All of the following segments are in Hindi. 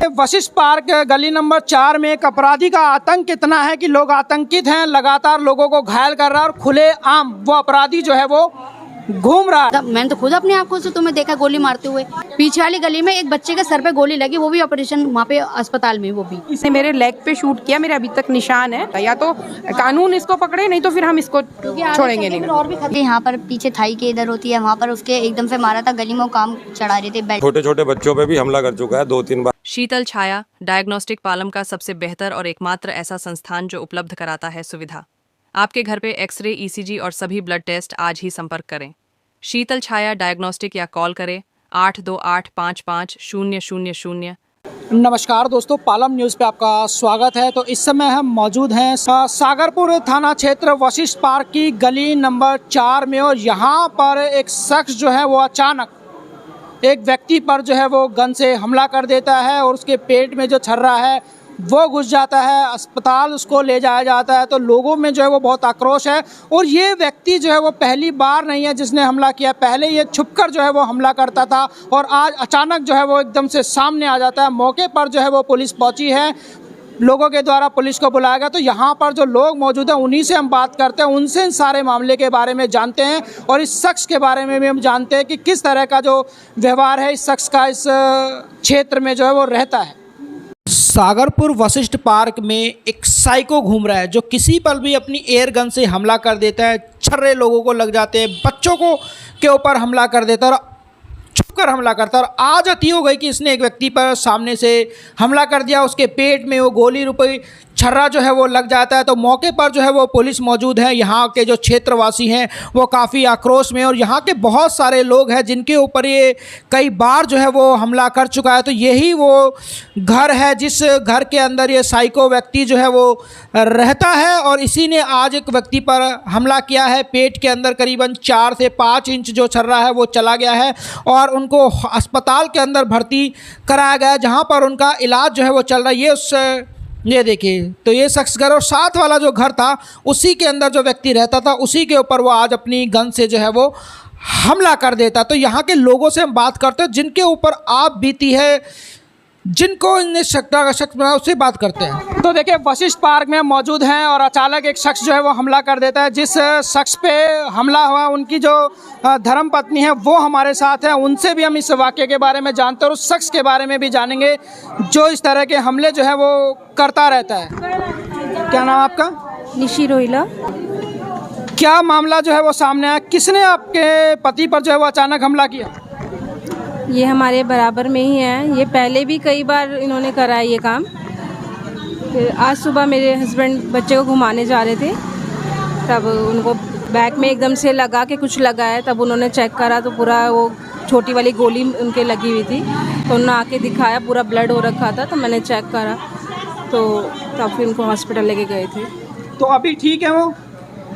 वशिष्ठ पार्क गली नंबर 4 में एक अपराधी का आतंक इतना है कि लोग आतंकित हैं, लगातार लोगों को घायल कर रहा है और खुले आम वो अपराधी जो है वो घूम रहा है। मैंने तो खुद अपनी आंखों से तुम्हें देखा गोली मारते हुए। पीछे वाली गली में एक बच्चे के सर पे गोली लगी, वो भी ऑपरेशन वहाँ पे अस्पताल में। वो भी इसने मेरे लेग पे शूट किया, मेरे अभी तक निशान है। या तो कानून इसको पकड़े, नहीं तो फिर हम इसको छोड़ेंगे नहीं। और भी यहाँ पर पीछे थाई के इधर होती है, वहाँ पर उसके एकदम से मारा था। गली में काम चढ़ा रहे थे, छोटे छोटे बच्चों पे भी हमला कर चुका है 2-3 बार। शीतल छाया डायग्नोस्टिक पालम का सबसे बेहतर और एकमात्र ऐसा संस्थान जो उपलब्ध कराता है सुविधा। आपके घर पे एक्सरे, ईसीजी और सभी ब्लड टेस्ट। आज ही संपर्क करें शीतल छाया डायग्नोस्टिक या कॉल करें 82855000। नमस्कार दोस्तों, पालम न्यूज़ पे आपका स्वागत है। तो इस समय हम मौजूद हैं सागरपुर थाना क्षेत्र वशिष्ठ पार्क की गली नंबर 4 में, और यहाँ पर एक शख्स जो है वो अचानक एक व्यक्ति पर जो है वो गन से हमला कर देता है और उसके पेट में जो छर्रा है वो घुस जाता है। अस्पताल उसको ले जाया जाता है। तो लोगों में जो है वो बहुत आक्रोश है, और ये व्यक्ति जो है वो पहली बार नहीं है जिसने हमला किया। पहले ये छुपकर जो है वो हमला करता था, और आज अचानक जो है वो एकदम से सामने आ जाता है। मौके पर जो है वो पुलिस पहुंची है, लोगों के द्वारा पुलिस को बुलाया गया। तो यहाँ पर जो लोग मौजूद हैं उन्हीं से हम बात करते हैं, उनसे इन सारे मामले के बारे में जानते हैं, और इस शख्स के बारे में भी हम जानते हैं कि किस तरह का जो व्यवहार है इस शख्स का इस क्षेत्र में जो है वो रहता है। सागरपुर वशिष्ठ पार्क में एक साइको घूम रहा है जो किसी पर भी अपनी एयर गन से हमला कर देता है। छर्रे लोगों को लग जाते हैं, बच्चों को के ऊपर हमला कर देता है, छुपकर हमला करता है। और आज अति हो गई कि इसने एक व्यक्ति पर सामने से हमला कर दिया, उसके पेट में वो गोली रुपई छर्रा जो है वो लग जाता है। तो मौके पर जो है वो पुलिस मौजूद है। यहाँ के जो क्षेत्रवासी हैं वो काफ़ी आक्रोश में, और यहाँ के बहुत सारे लोग हैं जिनके ऊपर ये कई बार जो है वो हमला कर चुका है। तो यही वो घर है जिस घर के अंदर ये साइको व्यक्ति जो है वो रहता है, और इसी ने आज एक व्यक्ति पर हमला किया है। पेट के अंदर करीबन 4 से 5 इंच जो छर्रा है वो चला गया है, और उनको अस्पताल के अंदर भर्ती कराया गया है, जहाँ पर उनका इलाज जो है वो चल रहा है। ये देखिए, तो ये शख्स घर और साथ वाला जो घर था उसी के अंदर जो व्यक्ति रहता था उसी के ऊपर वो आज अपनी गन से जो है वो हमला कर देता। तो यहाँ के लोगों से हम बात करते हैं जिनके ऊपर आप बीती है, जिनको इन्हें शक बना, उससे बात करते हैं। तो देखिए, वशिष्ठ पार्क में मौजूद हैं और अचानक एक शख्स जो है वो हमला कर देता है। जिस शख्स पे हमला हुआ उनकी जो धर्म पत्नी है वो हमारे साथ है, उनसे भी हम इस वाक़े के बारे में जानते हैं और उस शख्स के बारे में भी जानेंगे जो इस तरह के हमले जो है वो करता रहता है। क्या नाम आपका? निशी रोहिला। क्या मामला जो है वो सामने आया, किसने आपके पति पर जो है वो अचानक हमला किया? ये हमारे बराबर में ही है, ये पहले भी कई बार इन्होंने करा है ये काम। फिर आज सुबह मेरे हस्बैंड बच्चे को घुमाने जा रहे थे, तब उनको बैक में एकदम से लगा के कुछ लगा है। तब उन्होंने चेक करा तो पूरा वो छोटी वाली गोली उनके लगी हुई थी। तो उन्होंने आके दिखाया, पूरा ब्लड हो रखा था। तो मैंने चेक करा तो तब फिर उनको हॉस्पिटल लेके गए थे। तो अभी ठीक है वो?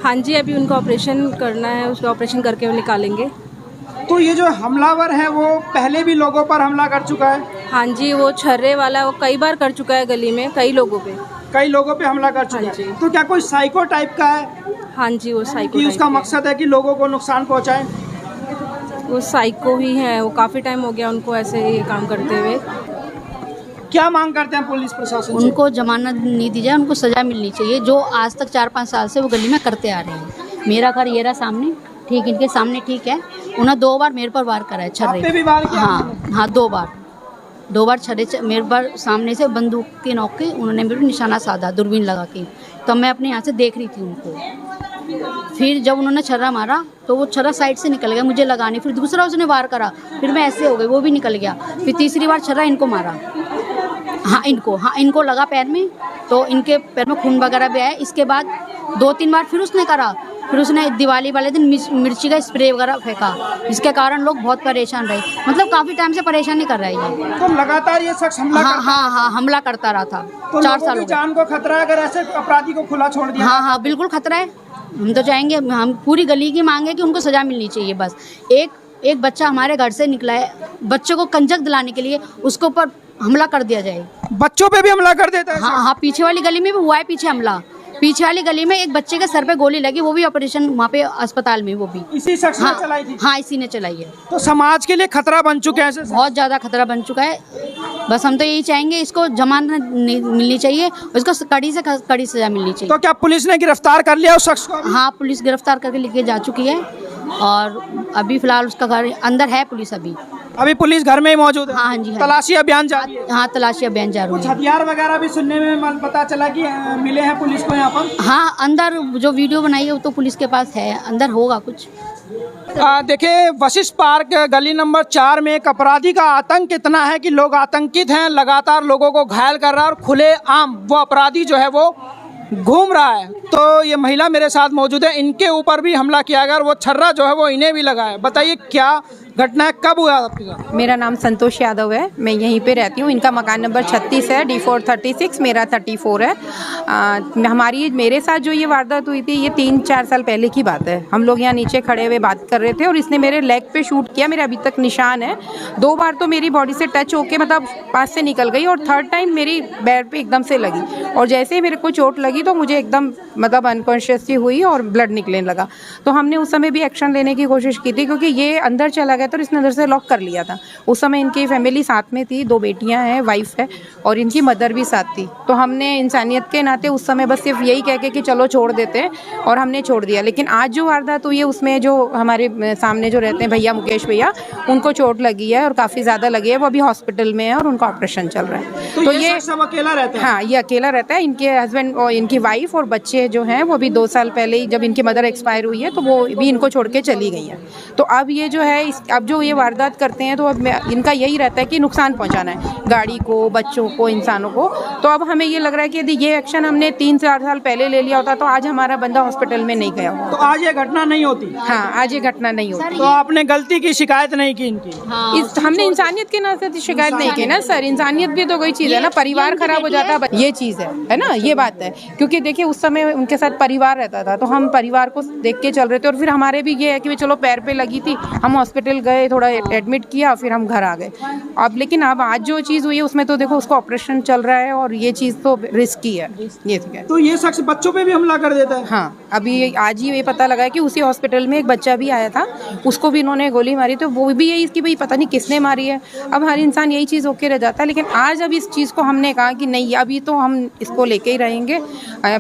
हाँ जी, अभी उनको ऑपरेशन करना है, उसका ऑपरेशन करके वो निकालेंगे। तो ये जो हमलावर है वो पहले भी लोगों पर हमला कर चुका है? हाँ जी, वो छर्रे वाला वो कई बार कर चुका है, गली में कई लोगों पे हमला कर चुका है। तो क्या कोई साइको टाइप का है? हाँ जी, वो साइको कि उसका मकसद है कि लोगों को नुकसान पहुंचाए? वो साइको ही है, वो काफ़ी टाइम हो गया उनको ऐसे ये काम करते हुए। क्या मांग करते हैं पुलिस प्रशासन से? उनको जमानत नहीं दी जाए, उनको सजा मिलनी चाहिए, जो आज तक 4-5 साल से वो गली में करते आ रहे हैं। मेरा घर ये रहा सामने, ठीक इनके सामने ठीक है। उन्होंने 2 बार मेरे पर वार करा है छर्रे। आप पे भी वार किया? हाँ 2 बार छर्रे मेरे पर सामने से बंदूक के नोक के उन्होंने मेरे पर निशाना साधा दूरबीन लगा के। तो मैं अपने यहाँ से देख रही थी उनको। फिर जब उन्होंने छर्रा मारा तो वो छर्रा साइड से निकल गया, मुझे लगा नहीं। फिर दूसरा उसने वार करा, फिर मैं ऐसे हो गई, वो भी निकल गया। फिर तीसरी बार छर्रा इनको मारा, इनको लगा पैर में, तो इनके पैर में खून वगैरह भी आया। इसके बाद 2-3 बार फिर उसने करा। फिर उसने दिवाली वाले दिन मिर्ची का स्प्रे वगैरह फेंका, जिसके कारण लोग बहुत परेशान रहे। मतलब काफ़ी टाइम से परेशानी कर रहा है ये। तो लगातार ये शख्स हमला हमला करता रहा था। तो 4 साल हो गए। जान को खतरा है अगर ऐसे अपराधी को खुला छोड़ दिया? हाँ बिल्कुल खतरा है। हम तो चाहेंगे, हम पूरी गली की मांग है कि उनको सजा मिलनी चाहिए। बस एक बच्चा हमारे घर से निकला है, बच्चे को कंजक दिलाने के लिए उसके ऊपर हमला कर दिया जाए। बच्चों पे भी हमला कर देता है? हाँ, पीछे वाली गली में भी हुआ है पीछे हमला। पीछे वाली गली में एक बच्चे के सर पे गोली लगी, वो भी ऑपरेशन वहाँ पे अस्पताल में, वो भी इसी शख्स ने चलाई थी? हाँ, इसी ने चलाई है। तो समाज के लिए खतरा बन चुके हैं? बहुत ज़्यादा खतरा बन चुका है। बस हम तो यही चाहेंगे, इसको जमानत मिलनी चाहिए, उसको कड़ी से कड़ी सजा मिलनी चाहिए। तो क्या पुलिस ने गिरफ्तार कर लिया उस शख्स को? हाँ, पुलिस गिरफ्तार करके लेके जा चुकी है और अभी फिलहाल उसका घर अंदर है, पुलिस अभी पुलिस घर में ही मौजूद है? हाँ जी, हाँ। तलाशी अभियान जारी है? हाँ, तलाशी अभियान जारी कुछ है। हथियार वगैरह भी सुनने में पता चला कि मिले हैं पुलिस को यहाँ पर? हाँ, अंदर जो वीडियो बनाई है वो तो पुलिस के पास है, अंदर होगा कुछ। देखिए, वशिष्ठ पार्क गली नंबर 4 में एक अपराधी का आतंक इतना है कि लोग आतंकित हैं, लगातार लोगों को घायल कर रहा है और खुले आम वो अपराधी जो है वो घूम रहा है। तो ये महिला मेरे साथ मौजूद है, इनके ऊपर भी हमला किया गया और वो छर्रा जो है वो इन्हें भी लगा है। बताइए क्या घटना है, कब हुआ आपके साथ? मेरा नाम संतोष यादव है, मैं यहीं पे रहती हूँ। इनका मकान नंबर 36 है, D4 36, मेरा 34 है। मेरे साथ जो ये वारदात हुई थी ये 3-4 साल पहले की बात है। हम लोग यहाँ नीचे खड़े हुए बात कर रहे थे और इसने मेरे लेग पे शूट किया, मेरे अभी तक निशान है। 2 बार तो मेरी बॉडी से टच होके मतलब पास से निकल गई और 3rd टाइम मेरी बैर पे एकदम से लगी और जैसे ही मेरे को चोट लगी तो मुझे एकदम मतलब अनकॉन्शियस सी हुई और ब्लड निकलने लगा। तो हमने उस समय भी एक्शन लेने की कोशिश की थी क्योंकि ये अंदर चला गया तो इसने अंदर से लॉक कर लिया था। उस समय इनकी फैमिली साथ में थी, 2 बेटियां हैं, वाइफ है और इनकी मदर भी साथ थी। तो हमने इंसानियत के नाते उस समय बस सिर्फ यही कह के कि चलो छोड़ देते हैं और हमने छोड़ दिया। लेकिन आज जो वारदात हुई है उसमें जो हमारे सामने जो रहते हैं भैया, मुकेश भैया, उनको चोट लगी है और काफ़ी ज़्यादा लगी है। वो अभी हॉस्पिटल में है और उनका ऑपरेशन चल रहा है। तो ये सब अकेला रहता है? हाँ, ये अकेला रहता है। इनके हस्बैंड और इनकी वाइफ और बच्चे जो हैं वो भी 2 साल पहले ही जब इनकी मदर एक्सपायर हुई है तो वो भी इनको छोड़ के चली गई हैं। तो अब ये जो है अब जो ये वारदात करते हैं तो अब इनका यही रहता है कि नुकसान पहुंचाना है गाड़ी को, बच्चों को, इंसानों को। तो अब हमें ये लग रहा है कि यदि ये एक्शन हमने 3-4 साल पहले ले लिया होता तो आज हमारा बंदा हॉस्पिटल में नहीं गया होता। तो आज ये घटना नहीं होती? हाँ, आज ये घटना नहीं होती। तो आपने गलती की शिकायत नहीं की इनकी? हमने इंसानियत के नाते तो शिकायत नहीं की ना सर। इंसानियत भी तो कोई चीज़ है ना, परिवार खराब हो जाता है, ये चीज़ है ना, ये बात है। क्योंकि देखिए उस समय उनके साथ परिवार रहता था तो हम परिवार को देख के चल रहे थे और फिर हमारे भी ये है कि चलो पैर पे लगी थी, हम हॉस्पिटल गए, थोड़ा एडमिट किया, फिर हम घर आ गए। अब लेकिन अब आज जो चीज़ हुई है उसमें तो देखो उसका ऑपरेशन चल रहा है और ये चीज़ तो रिस्की है। ये ठीक है। तो ये शख्स बच्चों पे भी हमला कर देता है? हाँ, अभी आज ही ये पता लगा है कि उसी हॉस्पिटल में एक बच्चा भी आया था, उसको भी इन्होंने गोली मारी। तो वो भी यही कि भाई पता नहीं किसने मारी है। अब हर इंसान यही चीज़ होके रह जाता है। लेकिन आज अब इस चीज़ को हमने कहा कि नहीं, अभी तो हम इसको लेके ही रहेंगे।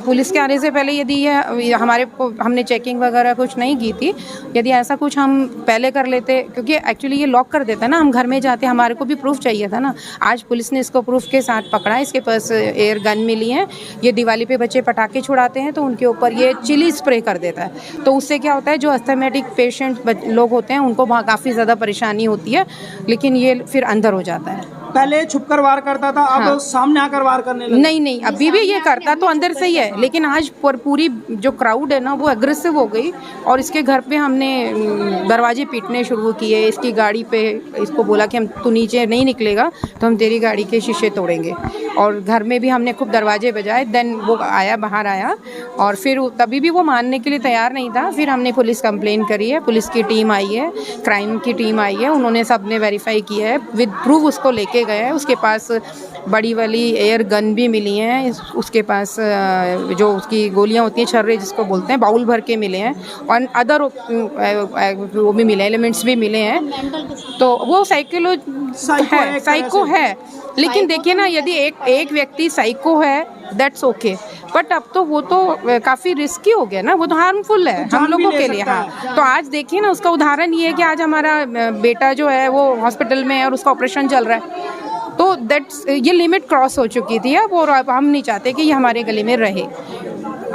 पुलिस के आने से पहले यदि ये हमारे को हमने चेकिंग वगैरह कुछ नहीं की थी, यदि ऐसा कुछ हम पहले कर लेते, क्योंकि एक्चुअली ये लॉक कर देता ना, हम घर में जाते, हमारे को भी प्रूफ चाहिए था ना। आज पुलिस ने इसको प्रूफ के साथ पकड़ा, इसके पास एयर गन मिली है। ये दिवाली पे बच्चे पटाखे छुड़ाते हैं तो उनके ऊपर ये चिली स्प्रे कर देता है। तो उससे क्या होता है, जो अस्थमेटिक पेशेंट लोग होते हैं उनको काफ़ी ज़्यादा परेशानी होती है, लेकिन ये फिर अंदर हो जाता है। पहले छुपकर वार करता था, अब हाँ। सामने आकर वार करने लगा? नहीं, अभी भी ये करता तो अंदर से ही है, लेकिन आज पूरी जो क्राउड है ना वो एग्रेसिव हो गई और इसके घर पे हमने दरवाजे पीटने शुरू किए। इसकी गाड़ी पे इसको बोला कि हम तू नीचे नहीं निकलेगा तो हम तेरी गाड़ी के शीशे तोड़ेंगे। और घर में भी हमने खूब दरवाजे बजाए। देन वो आया, बाहर आया और फिर तभी भी वो मानने के लिए तैयार नहीं था। फिर हमने पुलिस कंप्लेन करी है, पुलिस की टीम आई है, क्राइम की टीम आई है, उन्होंने सबने वेरीफाई किया है, विद प्रूफ उसको लेके गए हैं। उसके पास बड़ी वाली एयर गन भी मिली हैं, उसके पास जो उसकी गोलियां होती हैं, छर्रे जिसको बोलते हैं, बाउल भर के मिले हैं और अदर वो भी मिले, एलिमेंट्स भी मिले हैं। तो वो साइको है। लेकिन देखिए ना, यदि एक व्यक्ति साइको है दैट्स ओके, बट अब तो वो तो काफ़ी रिस्की हो गया ना, वो तो हार्मफुल है हम लोगों के लिए। हाँ, तो आज देखिए ना, उसका उदाहरण ये है कि आज हमारा बेटा जो है वो हॉस्पिटल में है और उसका ऑपरेशन चल रहा है। तो ये लिमिट क्रॉस हो चुकी थी अब, और अब हम नहीं चाहते कि ये हमारे गले में रहे।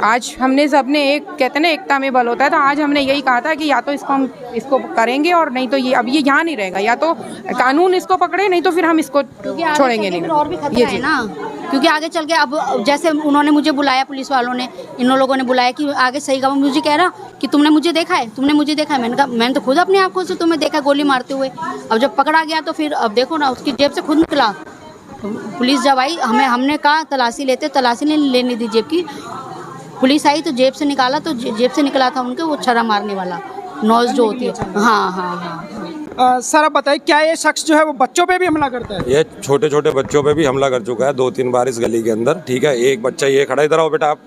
आज हमने सबने एक कहते हैं ना, एकता में बल होता है, तो आज हमने यही कहा था कि या तो इसको करेंगे और नहीं तो ये अब ये यहाँ नहीं रहेगा, या तो कानून इसको पकड़े नहीं तो फिर हम इसको छोड़ेंगे नहीं। और भी खतरा है ना, क्योंकि आगे चल के अब जैसे उन्होंने मुझे बुलाया, पुलिस वालों ने, इन लोगों ने बुलाया कि आगे सही कहा, मुझे कह रहा कि तुमने मुझे देखा है, तुमने मुझे देखा है। मैंने कहा मैंने तो खुद अपनी आंखों से तुम्हें देखा गोली मारते हुए। अब जब पकड़ा गया तो फिर अब देखो ना, उसकी जेब से खुद निकला। पुलिस जब आई, हमने कहा तलाशी लेते, तलाशी नहीं लेने दी जेब की। पुलिस आई तो जेब से निकाला, तो जेब से निकला था उनके वो छर्रा मारने वाला नोज जो होती है। हाँ। सर आप बताइए, क्या ये शख्स जो है वो बच्चों पे भी हमला करता है? ये छोटे छोटे बच्चों पे भी हमला कर चुका है 2-3 बार इस गली के अंदर। ठीक है, एक बच्चा ये खड़ा, इधर आओ बेटा आप,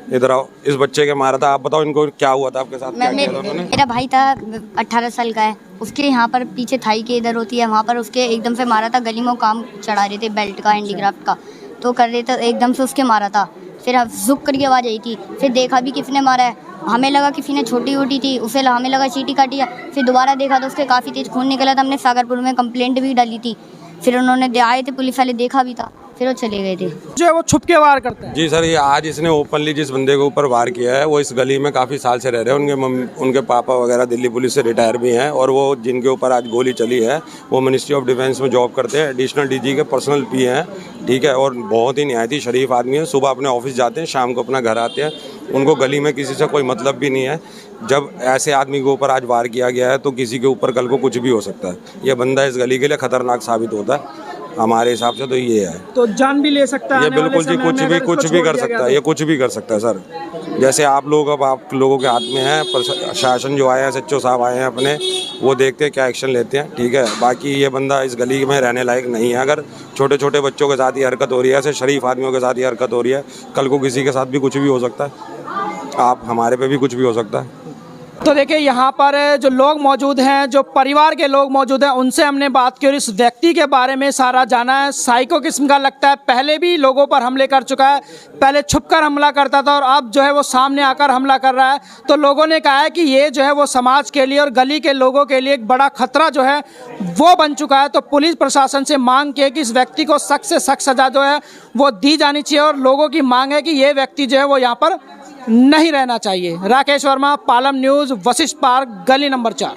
इधर आओ, इस बच्चे के मारा था। आप बताओ इनको क्या हुआ था, आपके साथ क्या किया था उन्होंने? मेरा भाई था 18 साल का है, उसके यहाँ पर पीछे थाई के इधर होती है, वहाँ पर उसके एकदम से मारा था। गली में वो काम चढ़ा रहे थे बेल्ट का, हैंडीक्राफ्ट का, तो कर रहे थे, एकदम से उसके मारा था। फिर झुक करके आवाज़ आई थी, फिर देखा भी किसने मारा है। हमें लगा किसी ने छोटी वोटी थी, उसे हमें लगा चीटी काटी है। फिर दोबारा देखा तो उसके काफ़ी तेज खून निकला था। हमने सागरपुर में कंप्लेंट भी डाली थी। फिर उन्होंने आए थे पुलिस वाले, देखा भी था, फिर वो चले गए थे। जो है वो छुप के वार करते हैं। जी सर, ये आज इसने ओपनली जिस बंदे के ऊपर वार किया है वो इस गली में काफ़ी साल से रह रहे हैं। उनके उनके पापा वगैरह दिल्ली पुलिस से रिटायर भी हैं, और वो जिनके ऊपर आज गोली चली है वो मिनिस्ट्री ऑफ डिफेंस में जॉब करते हैं, एडिशनल डीजी के पर्सनल पी हैं, ठीक है। और बहुत ही निहायती शरीफ आदमी है। सुबह अपने ऑफिस जाते हैं, शाम को अपना घर आते हैं। उनको गली में किसी से कोई मतलब भी नहीं है। जब ऐसे आदमी के ऊपर आज वार किया गया है तो किसी के ऊपर कल को कुछ भी हो सकता है। ये बंदा इस गली के लिए खतरनाक साबित होता है हमारे हिसाब से, तो ये है। तो जान भी ले सकता है ये आने वाले बिल्कुल जी, समय में कुछ अगर भी इसको कर छोड़ दिया सकता गया है। ये कुछ भी कर सकता है सर। जैसे आप लोग, अब आप लोगों के हाथ में है, शासन जो आया है, सच्चो साहब आए हैं अपने, वो देखते हैं क्या एक्शन लेते हैं, ठीक है। बाकी ये बंदा इस गली में रहने लायक नहीं है। अगर छोटे छोटे बच्चों के साथ ही हरकत हो रही है, ऐसे शरीफ आदमियों के साथ ही हरकत हो रही है, कल को किसी के साथ भी कुछ भी हो सकता है। आप हमारे पे भी कुछ भी हो सकता है। तो देखिए यहाँ पर जो लोग मौजूद हैं, जो परिवार के लोग मौजूद हैं, उनसे हमने बात की और इस व्यक्ति के बारे में सारा जाना है। साइको किस्म का लगता है, पहले भी लोगों पर हमले कर चुका है। पहले छुपकर हमला करता था और अब जो है वो सामने आकर हमला कर रहा है। तो लोगों ने कहा है कि ये जो है वो समाज के लिए और गली के लोगों के लिए एक बड़ा खतरा जो है वो बन चुका है। तो पुलिस प्रशासन से मांग की है कि इस व्यक्ति को सख्त से सख्त सजा जो है वो दी जानी चाहिए, और लोगों की मांग है कि ये व्यक्ति जो है वो यहाँ पर नहीं रहना चाहिए। राकेश वर्मा, पालम न्यूज़, वशिष्ठ पार्क, गली नंबर 4।